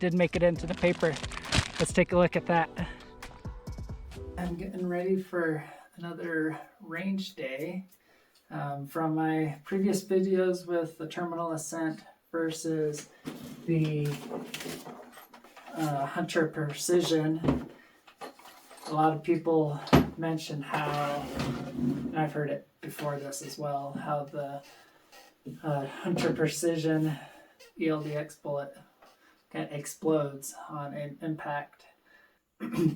did make it into the paper. Let's take a look at that. I'm getting ready for another range day. From my previous videos with the terminal Ascent versus the Hunter Precision, a lot of people mention how, and I've heard it before this as well, how the Hunter Precision ELD-X bullet kind of explodes on an impact.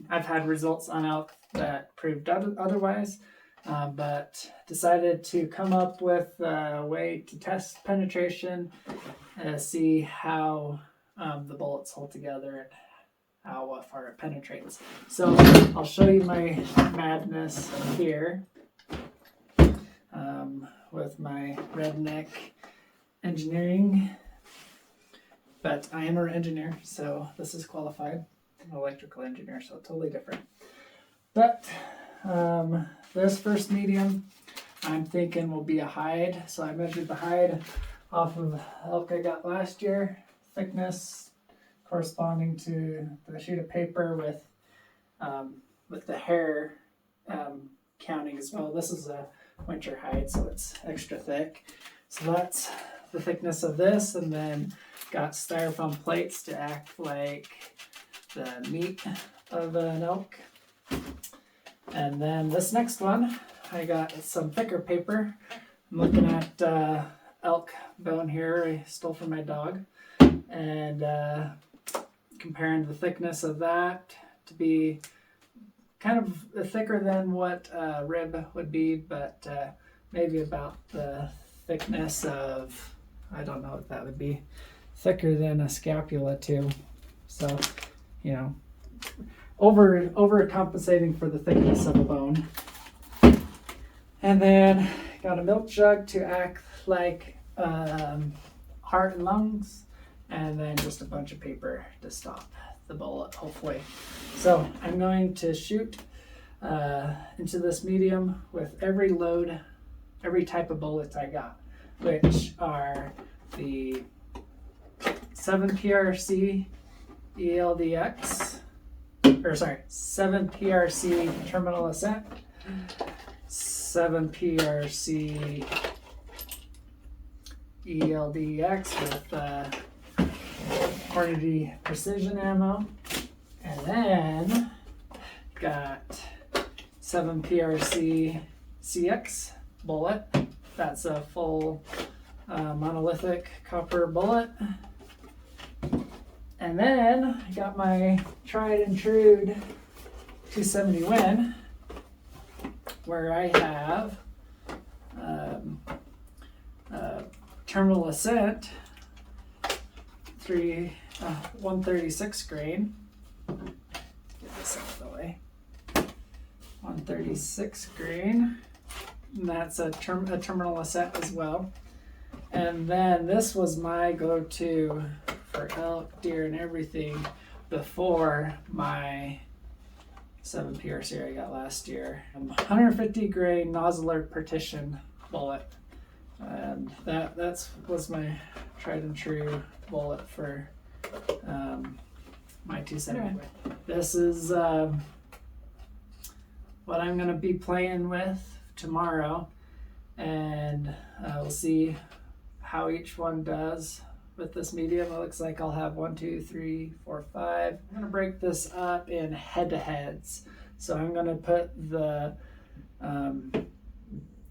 I've had results on elk that proved otherwise, but decided to come up with a way to test penetration and see how the bullets hold together and how far it penetrates. So I'll show you my madness here with my redneck engineering, but I am an engineer, so this is qualified. I'm an electrical engineer, so totally different. But this first medium I'm thinking will be a hide. So I measured the hide off of elk I got last year, thickness corresponding to the sheet of paper with the hair counting as well. This is a winter hide, so it's extra thick. So that's the thickness of this, and then got styrofoam plates to act like the meat of an elk. And then this next one, I got some thicker paper. I'm looking at elk bone here I stole from my dog, and comparing the thickness of that to be kind of thicker than what rib would be, but maybe about the thickness of, I don't know what that would be, thicker than a scapula too. So, you know, overcompensating for the thickness of a bone. And then got a milk jug to act like heart and lungs, and then just a bunch of paper to stop the bullet, hopefully. So I'm going to shoot into this medium with every load, every type of bullet I got, which are the 7 PRC ELD-X, 7 PRC terminal Ascent, 7 PRC ELD-X with Hornady precision ammo, and then got 7 PRC CX bullet. That's a full monolithic copper bullet. And then I got my tried and true 270 Win, where I have terminal Ascent 136 grain. Get this out of the way. 136 grain. And that's a terminal Ascent as well. And then this was my go-to for elk, deer, and everything before my 7 PRC I got last year. 150 grain nozzler partition bullet. And that was my tried and true bullet for my 270. This is what I'm going to be playing with tomorrow, and we'll see how each one does with this medium. It looks like I'll have 1, 2, 3, 4, 5. I'm going to break this up in head-to-heads. So I'm going to put the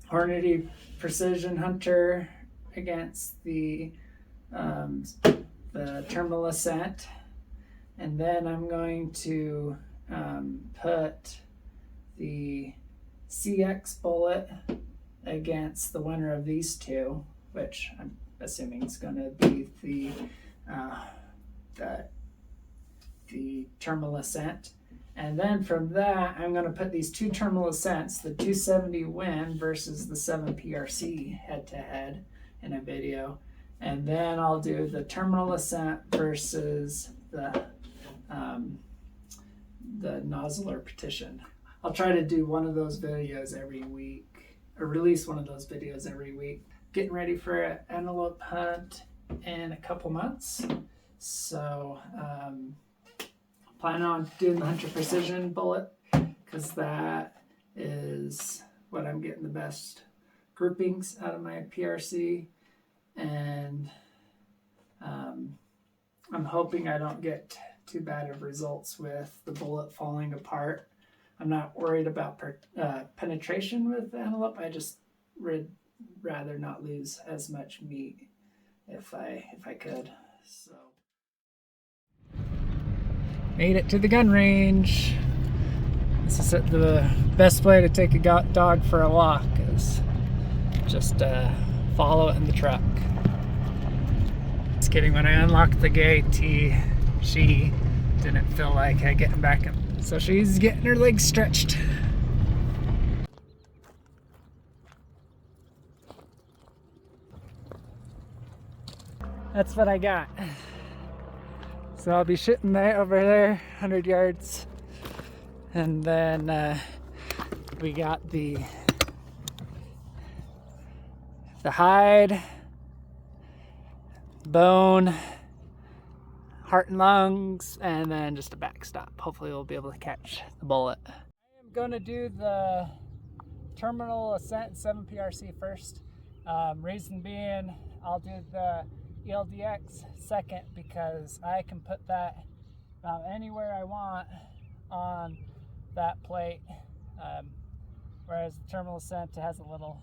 Hornady Precision Hunter against the terminal Ascent, and then I'm going to put the CX bullet against the winner of these two, which I'm assuming is going to be the terminal Ascent. And then from that, I'm going to put these two terminal Ascents, the 270 Win versus the 7 PRC head-to-head in a video. And then I'll do the terminal Ascent versus the nozzler petition. I'll try to do one of those videos every week, or release one of those videos every week. Getting ready for an antelope hunt in a couple months, So plan on doing the Hunter Precision bullet because that is what I'm getting the best groupings out of my PRC, and I'm hoping I don't get too bad of results with the bullet falling apart. I'm not worried about penetration with the antelope. I just would rather not lose as much meat if I could. So made it to the gun range. This is the best way to take a dog for a walk, is just follow it in the truck. Just kidding, when I unlocked the gate, she didn't feel like getting back in. So she's getting her legs stretched. That's what I got. So I'll be shooting that over there, 100 yards. And then we got the hide, bone, heart and lungs, and then just a backstop. Hopefully we'll be able to catch the bullet. I am gonna do the terminal Ascent 7 PRC first. Reason being, I'll do the ELD-X second because I can put that anywhere I want on that plate, whereas the terminal Ascent has a little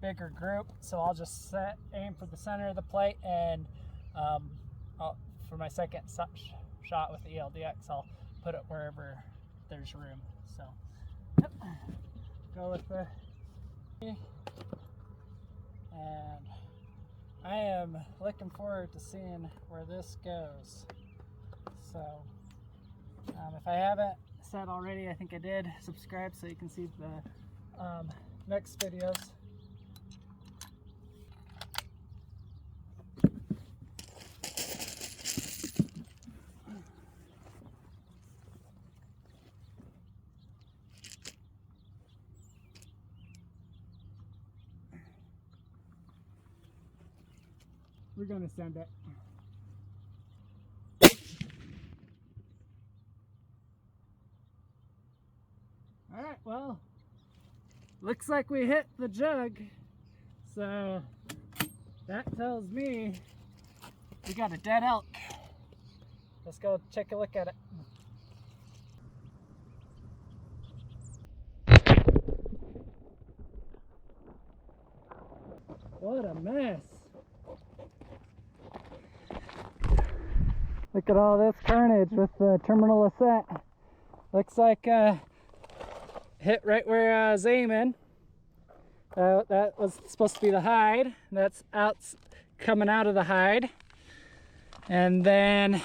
bigger group. So I'll just aim for the center of the plate, and for my second shot with the ELD-X, I'll put it wherever there's room. So yep. Go with the, and I am looking forward to seeing where this goes. So if I haven't said already, I think I did, subscribe so you can see the next videos. We're gonna send it. All right, well, looks like we hit the jug. So that tells me we got a dead elk. Let's go take a look at it. What a mess. Look at all this carnage with the terminal Ascent. Looks like hit right where I was aiming. That was supposed to be the hide. That's coming out of the hide. And then the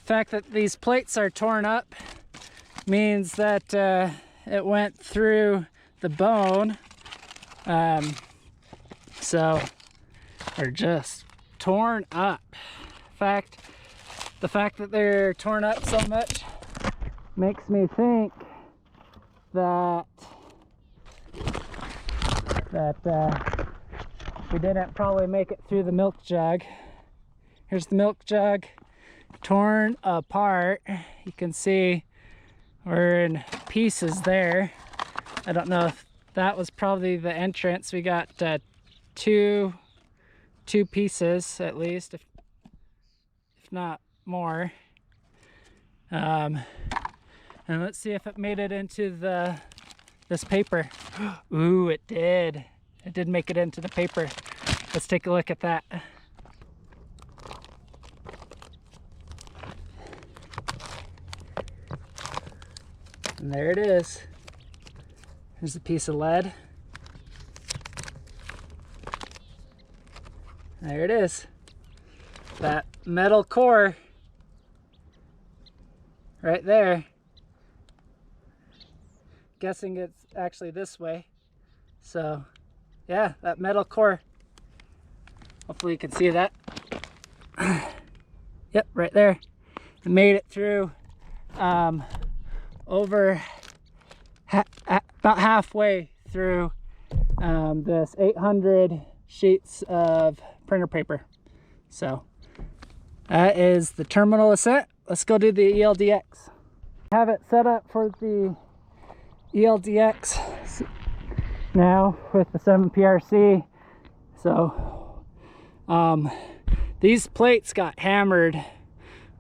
fact that these plates are torn up means that it went through the bone. So they're just torn up. The fact that they're torn up so much makes me think that we didn't probably make it through the milk jug. Here's the milk jug, torn apart. You can see we're in pieces there. I don't know if that was probably the entrance. We got two pieces at least, if not more. And let's see if it made it into this paper. Ooh, it did. It did make it into the paper. Let's take a look at that. And there it is. Here's a piece of lead. There it is. That metal core right there. Guessing it's actually this way. So yeah, that metal core. Hopefully you can see that. Yep, right there. It made it through over about halfway through this 800 sheets of printer paper. So That is the terminal Ascent. Let's go do the ELD-X. Have it set up for the ELD-X now with the 7 PRC. So these plates got hammered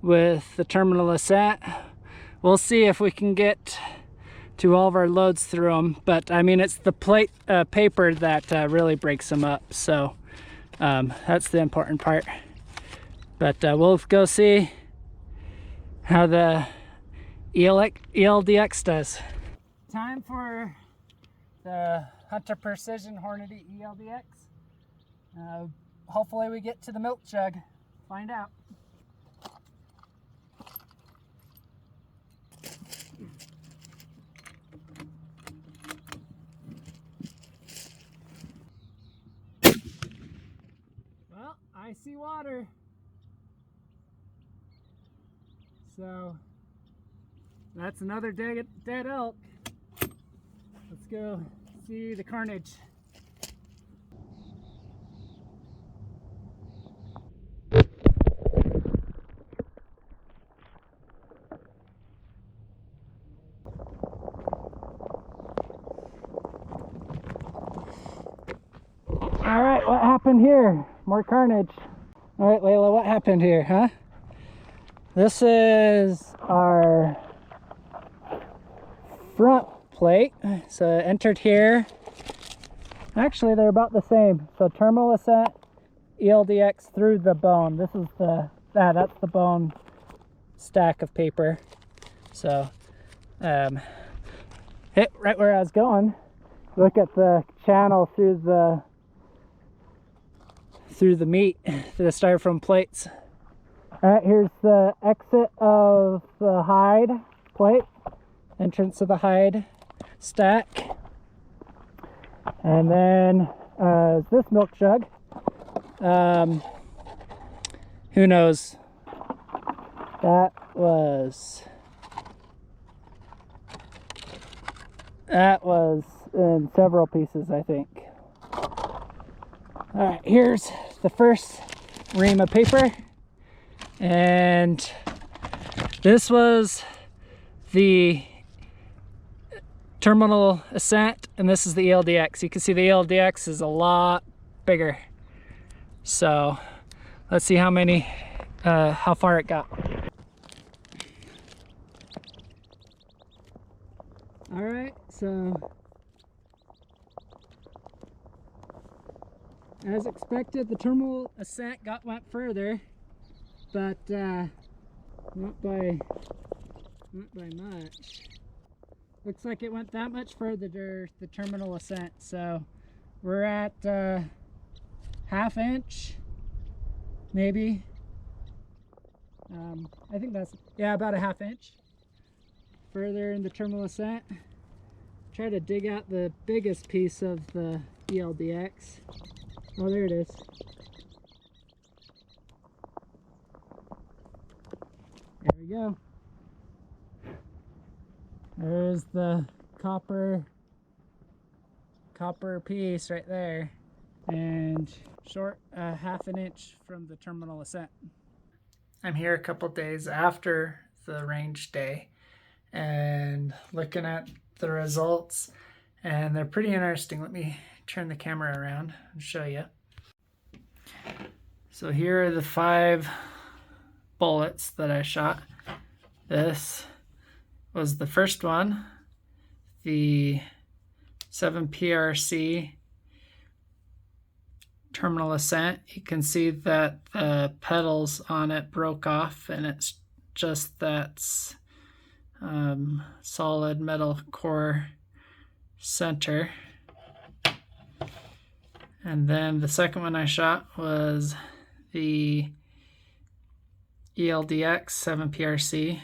with the terminal Ascent. We'll see if we can get to all of our loads through them, but I mean it's the plate paper that really breaks them up, so that's the important part. But we'll go see how the ELD-X does. Time for the Hunter Precision Hornady ELD-X. Hopefully we get to the milk jug. Find out. Well, I see water. So that's another dead elk. Let's go see the carnage. All right, what happened here? More carnage. All right, Layla, what happened here, huh? This is our front plate. So it entered here. Actually, they're about the same. So terminal Ascent, ELD-X through the bone. This is that's the bone stack of paper. So hit right where I was going. Look at the channel through the meat, through the styrofoam plates. All right, here's the exit of the hide plate, entrance of the hide stack. And then this milk jug. Who knows? That was in several pieces, I think. All right, here's the first ream of paper. And this was the terminal Ascent, and this is the ELD-X. You can see the ELD-X is a lot bigger. So let's see how far it got. All right, so as expected, the terminal Ascent went further, but not by much. Looks like it went that much further, the terminal Ascent. So we're at ½ inch, maybe. I think that's, yeah, about a ½ inch further in the terminal Ascent. Try to dig out the biggest piece of the ELD-X. Oh, there it is. There we go. There's the copper piece right there, and short ½ inch from the terminal Ascent. I'm here a couple days after the range day and looking at the results, and they're pretty interesting. Let me turn the camera around and show you. So here are the 5 bullets that I shot. This was the first one, the 7 PRC terminal Ascent. You can see that the petals on it broke off, and it's just that solid metal core center. And then the second one I shot was the ELD-X 7 PRC.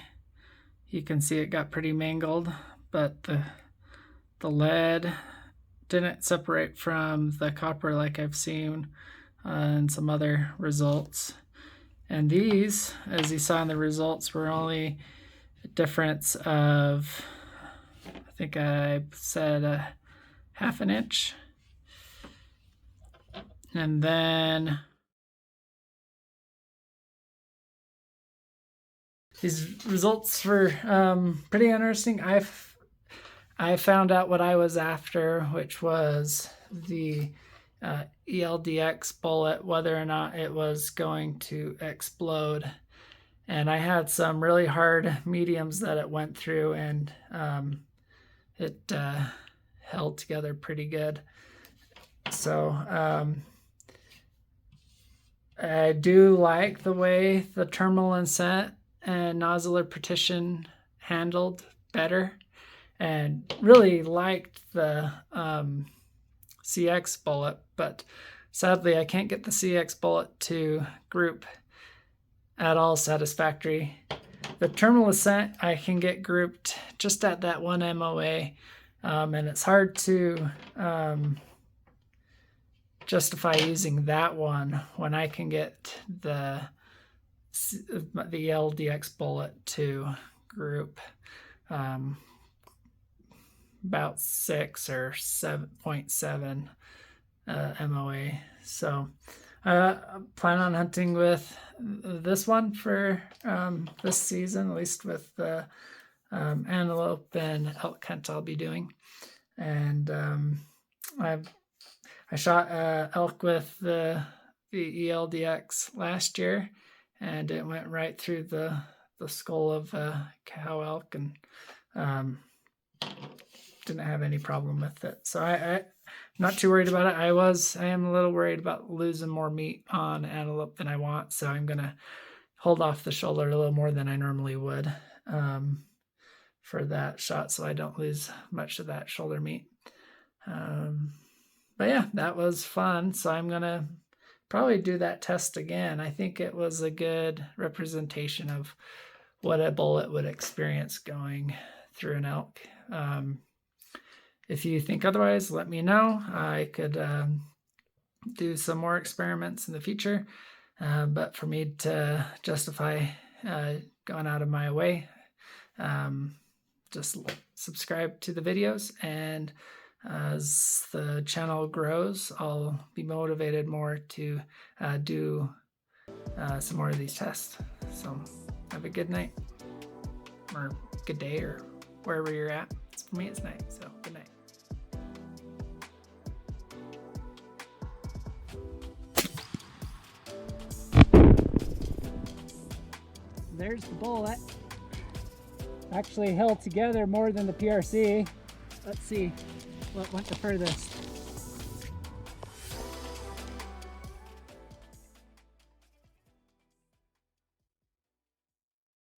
You can see it got pretty mangled, but the lead didn't separate from the copper like I've seen in some other results. And these, as you saw in the results, were only a difference of, I think I said ½ inch. And then these results were pretty interesting. I found out what I was after, which was the ELD-X bullet, whether or not it was going to explode. And I had some really hard mediums that it went through, and it held together pretty good. So I do like the way the terminal Ascent and nodular partition handled better, and really liked the CX bullet, but sadly I can't get the CX bullet to group at all satisfactory. The terminal Ascent I can get grouped just at that one MOA, and it's hard to justify using that one when I can get the ELD-X bullet to group about 6 or 7.7 MOA. So plan on hunting with this one for this season, at least with the antelope and elk hunt I'll be doing. And I shot elk with the ELD-X last year, and it went right through the skull of a cow elk, and didn't have any problem with it. So I'm not too worried about it. I am a little worried about losing more meat on antelope than I want, so I'm gonna hold off the shoulder a little more than I normally would for that shot, so I don't lose much of that shoulder meat. But yeah, that was fun. So I'm gonna probably do that test again. I think it was a good representation of what a bullet would experience going through an elk. If you think otherwise, let me know. I could do some more experiments in the future, but for me to justify going out of my way, just subscribe to the videos, and as the channel grows, I'll be motivated more to do some more of these tests. So have a good night, or good day, or wherever you're at. For me, it's night, so good night. There's the bullet. Actually held together more than the PRC. Let's see what went the furthest.